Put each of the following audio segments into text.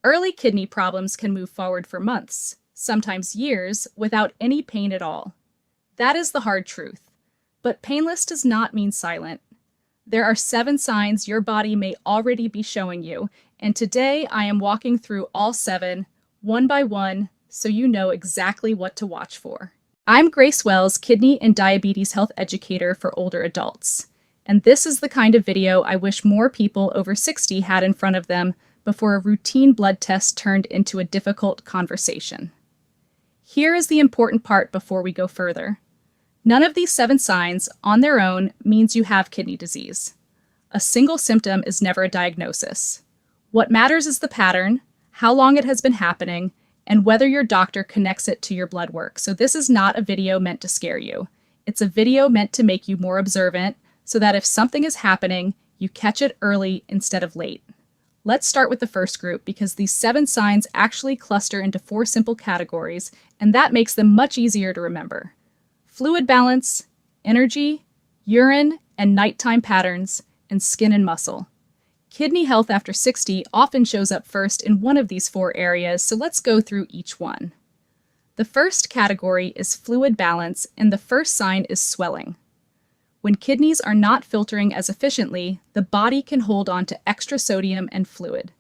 Early kidney problems can move forward for months, sometimes years, without any pain at all. That is the hard truth. But painless does not mean silent. There are 7 signs your body may already be showing you, and today I am walking through all 7, one by one, so you know exactly what to watch for. I'm Grace Wells, kidney and diabetes health educator for older adults, and this is the kind of video I wish more people over 60 had in front of them before a routine blood test turned into a difficult conversation. Here is the important part before we go further. None of these 7 signs, on their own, means you have kidney disease. A single symptom is never a diagnosis. What matters is the pattern, how long it has been happening, and whether your doctor connects it to your blood work. So this is not a video meant to scare you. It's a video meant to make you more observant so that if something is happening, you catch it early instead of late. Let's start with the first group because these 7 signs actually cluster into 4 simple categories, and that makes them much easier to remember. Fluid balance, energy, urine and nighttime patterns, and skin and muscle. Kidney health after 60 often shows up first in one of these 4 areas, so let's go through each one. The first category is fluid balance, and the first sign is swelling. When kidneys are not filtering as efficiently, the body can hold on to extra sodium and fluid.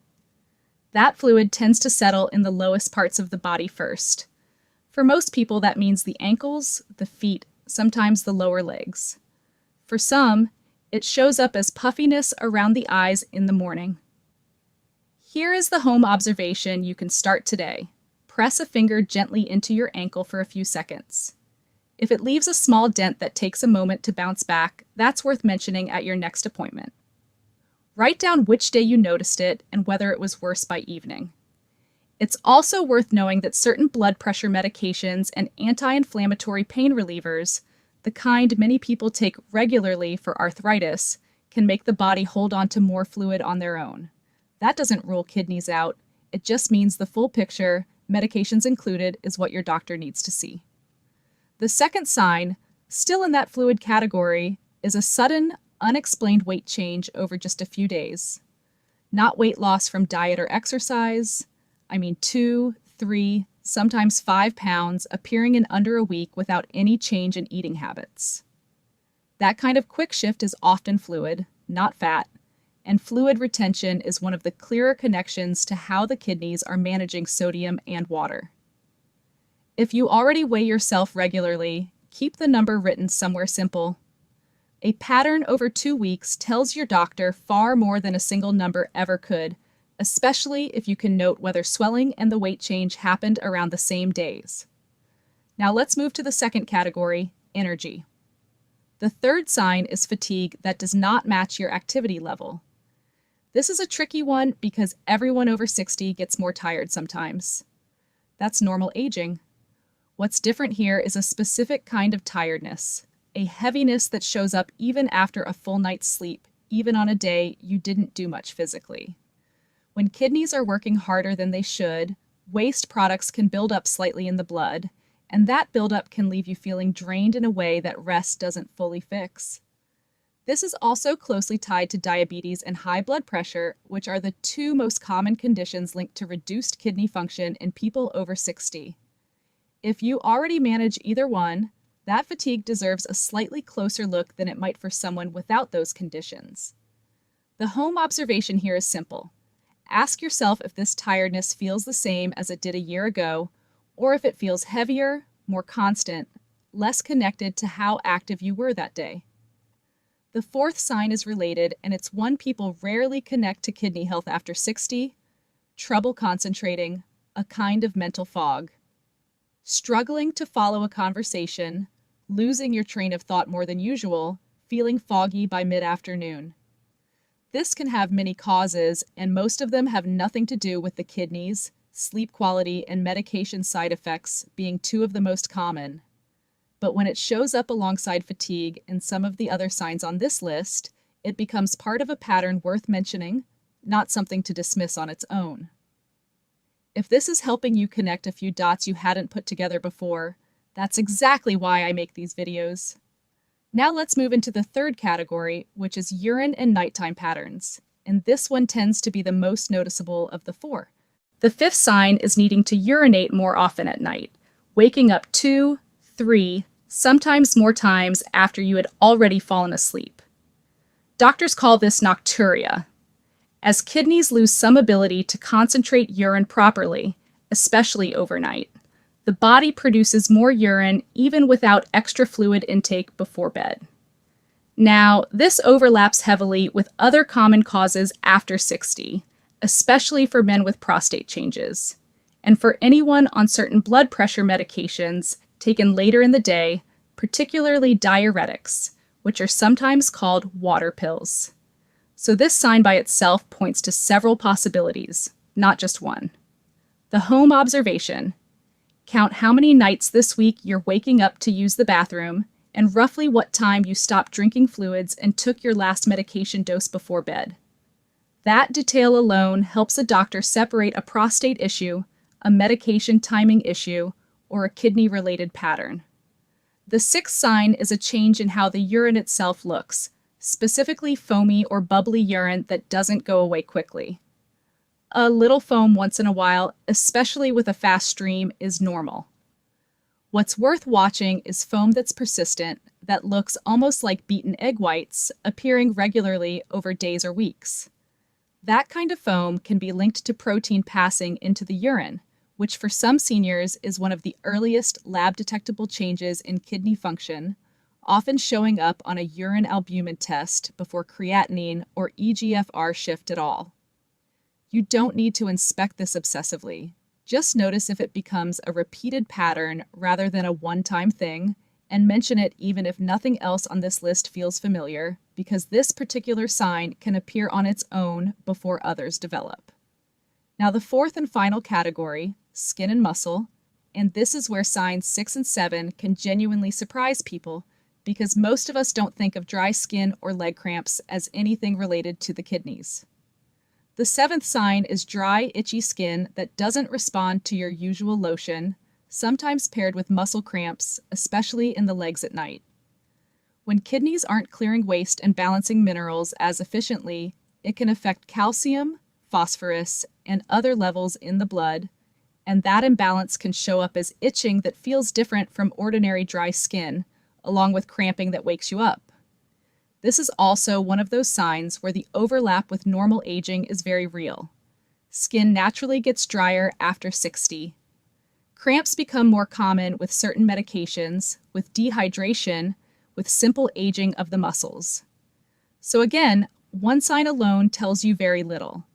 That fluid tends to settle in the lowest parts of the body first. For most people, that means the ankles, the feet, sometimes the lower legs. For some, it shows up as puffiness around the eyes in the morning. Here is the home observation you can start today. Press a finger gently into your ankle for a few seconds. If it leaves a small dent that takes a moment to bounce back, that's worth mentioning at your next appointment. Write down which day you noticed it and whether it was worse by evening. It's also worth knowing that certain blood pressure medications and anti-inflammatory pain relievers, the kind many people take regularly for arthritis, can make the body hold on to more fluid on their own. That doesn't rule kidneys out. It just means the full picture, medications included, is what your doctor needs to see. The second sign, still in that fluid category, is a sudden, unexplained weight change over just a few days. Not weight loss from diet or exercise. 2, 3, sometimes 5 pounds appearing in under a week without any change in eating habits. That kind of quick shift is often fluid, not fat, and fluid retention is one of the clearer connections to how the kidneys are managing sodium and water. If you already weigh yourself regularly, keep the number written somewhere simple. A pattern over 2 weeks tells your doctor far more than a single number ever could, especially if you can note whether swelling and the weight change happened around the same days. Now let's move to the second category, energy. The third sign is fatigue that does not match your activity level. This is a tricky one because everyone over 60 gets more tired sometimes. That's normal aging. What's different here is a specific kind of tiredness, a heaviness that shows up even after a full night's sleep, even on a day you didn't do much physically. When kidneys are working harder than they should, waste products can build up slightly in the blood, and that buildup can leave you feeling drained in a way that rest doesn't fully fix. This is also closely tied to diabetes and high blood pressure, which are the 2 most common conditions linked to reduced kidney function in people over 60. If you already manage either one, that fatigue deserves a slightly closer look than it might for someone without those conditions. The home observation here is simple. Ask yourself if this tiredness feels the same as it did a year ago, or if it feels heavier, more constant, less connected to how active you were that day. The fourth sign is related, and it's one people rarely connect to kidney health after 60, trouble concentrating, a kind of mental fog. Struggling to follow a conversation, losing your train of thought more than usual, feeling foggy by mid-afternoon. This can have many causes, and most of them have nothing to do with the kidneys, sleep quality, and medication side effects being 2 of the most common. But when it shows up alongside fatigue and some of the other signs on this list, it becomes part of a pattern worth mentioning, not something to dismiss on its own. If this is helping you connect a few dots you hadn't put together before, that's exactly why I make these videos. Now let's move into the third category, which is urine and nighttime patterns, and this one tends to be the most noticeable of the 4. The fifth sign is needing to urinate more often at night, waking up 2, 3, sometimes more times after you had already fallen asleep. Doctors call this nocturia. As kidneys lose some ability to concentrate urine properly, especially overnight, the body produces more urine even without extra fluid intake before bed. Now, this overlaps heavily with other common causes after 60, especially for men with prostate changes, and for anyone on certain blood pressure medications taken later in the day, particularly diuretics, which are sometimes called water pills. So this sign by itself points to several possibilities, not just one. The home observation. Count how many nights this week you're waking up to use the bathroom, and roughly what time you stopped drinking fluids and took your last medication dose before bed. That detail alone helps a doctor separate a prostate issue, a medication timing issue, or a kidney-related pattern. The sixth sign is a change in how the urine itself looks, specifically foamy or bubbly urine that doesn't go away quickly. A little foam once in a while, especially with a fast stream, is normal. What's worth watching is foam that's persistent, that looks almost like beaten egg whites, appearing regularly over days or weeks. That kind of foam can be linked to protein passing into the urine, which for some seniors is one of the earliest lab-detectable changes in kidney function, often showing up on a urine albumin test before creatinine or eGFR shift at all. You don't need to inspect this obsessively. Just notice if it becomes a repeated pattern rather than a one-time thing, and mention it even if nothing else on this list feels familiar, because this particular sign can appear on its own before others develop. Now the fourth and final category, skin and muscle, and this is where signs 6 and 7 can genuinely surprise people, because most of us don't think of dry skin or leg cramps as anything related to the kidneys. The seventh sign is dry, itchy skin that doesn't respond to your usual lotion, sometimes paired with muscle cramps, especially in the legs at night. When kidneys aren't clearing waste and balancing minerals as efficiently, it can affect calcium, phosphorus, and other levels in the blood, and that imbalance can show up as itching that feels different from ordinary dry skin, along with cramping that wakes you up. This is also one of those signs where the overlap with normal aging is very real. Skin naturally gets drier after 60. Cramps become more common with certain medications, with dehydration, with simple aging of the muscles. So again, one sign alone tells you very little.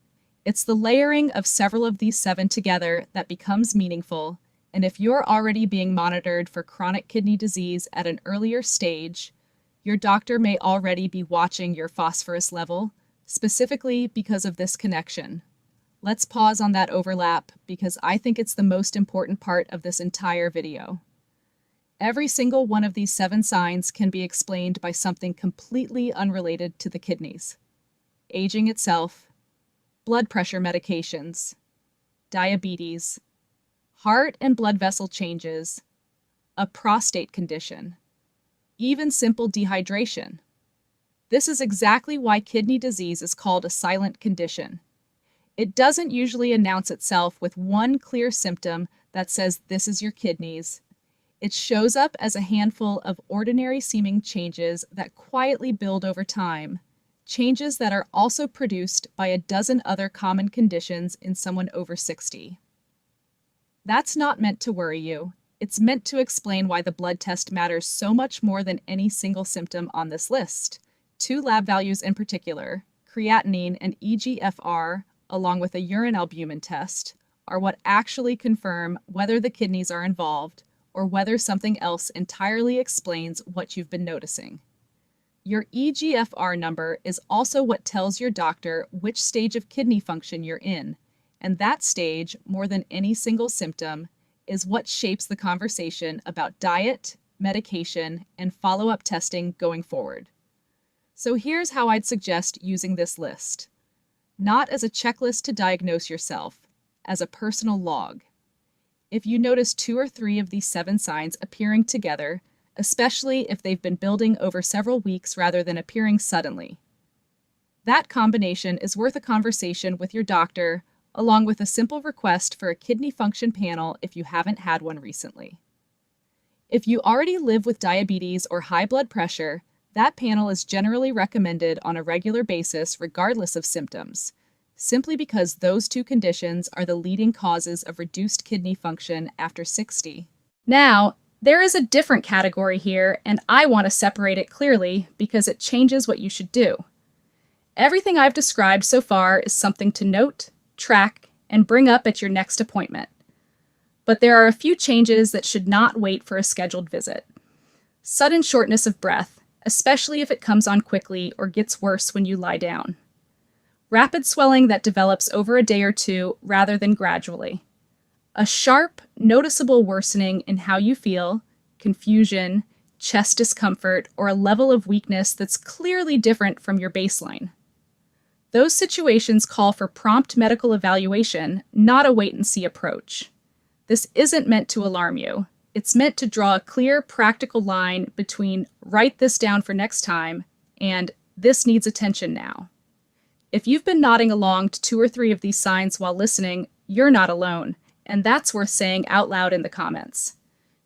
It's the layering of several of these 7 together that becomes meaningful, and if you're already being monitored for chronic kidney disease at an earlier stage, your doctor may already be watching your phosphorus level, specifically because of this connection. Let's pause on that overlap because I think it's the most important part of this entire video. Every single one of these 7 signs can be explained by something completely unrelated to the kidneys. Aging itself, blood pressure medications, diabetes, heart and blood vessel changes, a prostate condition, even simple dehydration. This is exactly why kidney disease is called a silent condition. It doesn't usually announce itself with one clear symptom that says this is your kidneys. It shows up as a handful of ordinary-seeming changes that quietly build over time, changes that are also produced by a dozen other common conditions in someone over 60. That's not meant to worry you. It's meant to explain why the blood test matters so much more than any single symptom on this list. 2 lab values in particular, creatinine and eGFR, along with a urine albumin test, are what actually confirm whether the kidneys are involved or whether something else entirely explains what you've been noticing. Your eGFR number is also what tells your doctor which stage of kidney function you're in, and that stage, more than any single symptom, is what shapes the conversation about diet, medication, and follow-up testing going forward. So here's how I'd suggest using this list. Not as a checklist to diagnose yourself, as a personal log. If you notice 2 or 3 of these 7 signs appearing together, especially if they've been building over several weeks rather than appearing suddenly, that combination is worth a conversation with your doctor along with a simple request for a kidney function panel if you haven't had one recently. If you already live with diabetes or high blood pressure, that panel is generally recommended on a regular basis regardless of symptoms, simply because those two conditions are the leading causes of reduced kidney function after 60. Now, there is a different category here, and I want to separate it clearly because it changes what you should do. Everything I've described so far is something to note, track, and bring up at your next appointment. But there are a few changes that should not wait for a scheduled visit. Sudden shortness of breath, especially if it comes on quickly or gets worse when you lie down. Rapid swelling that develops over a day or two rather than gradually. A sharp, noticeable worsening in how you feel, confusion, chest discomfort, or a level of weakness that's clearly different from your baseline. Those situations call for prompt medical evaluation, not a wait-and-see approach. This isn't meant to alarm you. It's meant to draw a clear, practical line between write this down for next time and this needs attention now. If you've been nodding along to 2 or 3 of these signs while listening, you're not alone, and that's worth saying out loud in the comments.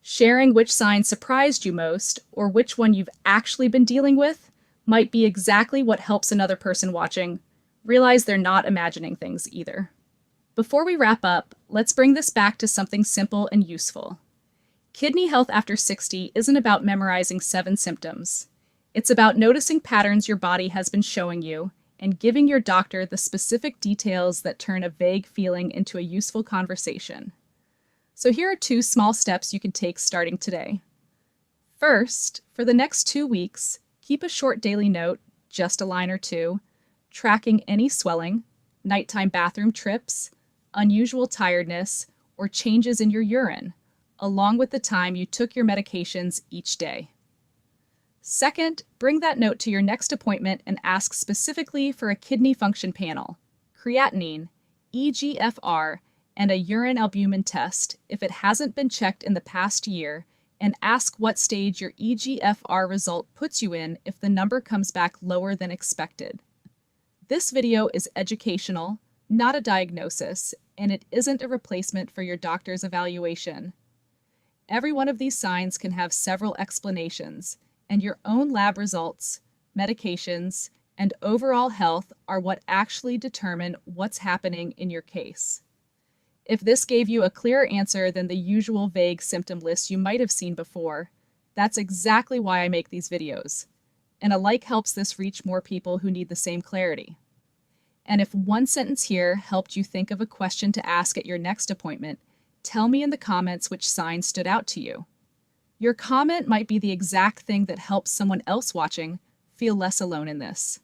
Sharing which sign surprised you most or which one you've actually been dealing with might be exactly what helps another person watching realize they're not imagining things either. Before we wrap up, let's bring this back to something simple and useful. Kidney health after 60 isn't about memorizing 7 symptoms. It's about noticing patterns your body has been showing you and giving your doctor the specific details that turn a vague feeling into a useful conversation. So here are 2 small steps you can take starting today. First, for the next 2 weeks, keep a short daily note, just a line or 2, tracking any swelling, nighttime bathroom trips, unusual tiredness, or changes in your urine, along with the time you took your medications each day. Second, bring that note to your next appointment and ask specifically for a kidney function panel, creatinine, eGFR, and a urine albumin test if it hasn't been checked in the past year, and ask what stage your eGFR result puts you in if the number comes back lower than expected. This video is educational, not a diagnosis, and it isn't a replacement for your doctor's evaluation. Every one of these signs can have several explanations, and your own lab results, medications, and overall health are what actually determine what's happening in your case. If this gave you a clearer answer than the usual vague symptom list you might have seen before, that's exactly why I make these videos. And a like helps this reach more people who need the same clarity. And if one sentence here helped you think of a question to ask at your next appointment, tell me in the comments which sign stood out to you. Your comment might be the exact thing that helps someone else watching feel less alone in this.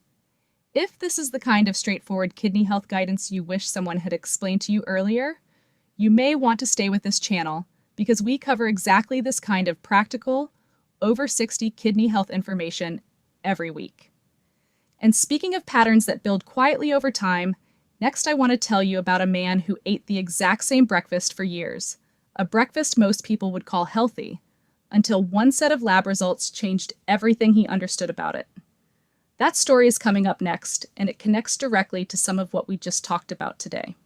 If this is the kind of straightforward kidney health guidance you wish someone had explained to you earlier, you may want to stay with this channel because we cover exactly this kind of practical, over 60 kidney health information every week. And speaking of patterns that build quietly over time, next I want to tell you about a man who ate the exact same breakfast for years, a breakfast most people would call healthy, until one set of lab results changed everything he understood about it. That story is coming up next, and it connects directly to some of what we just talked about today.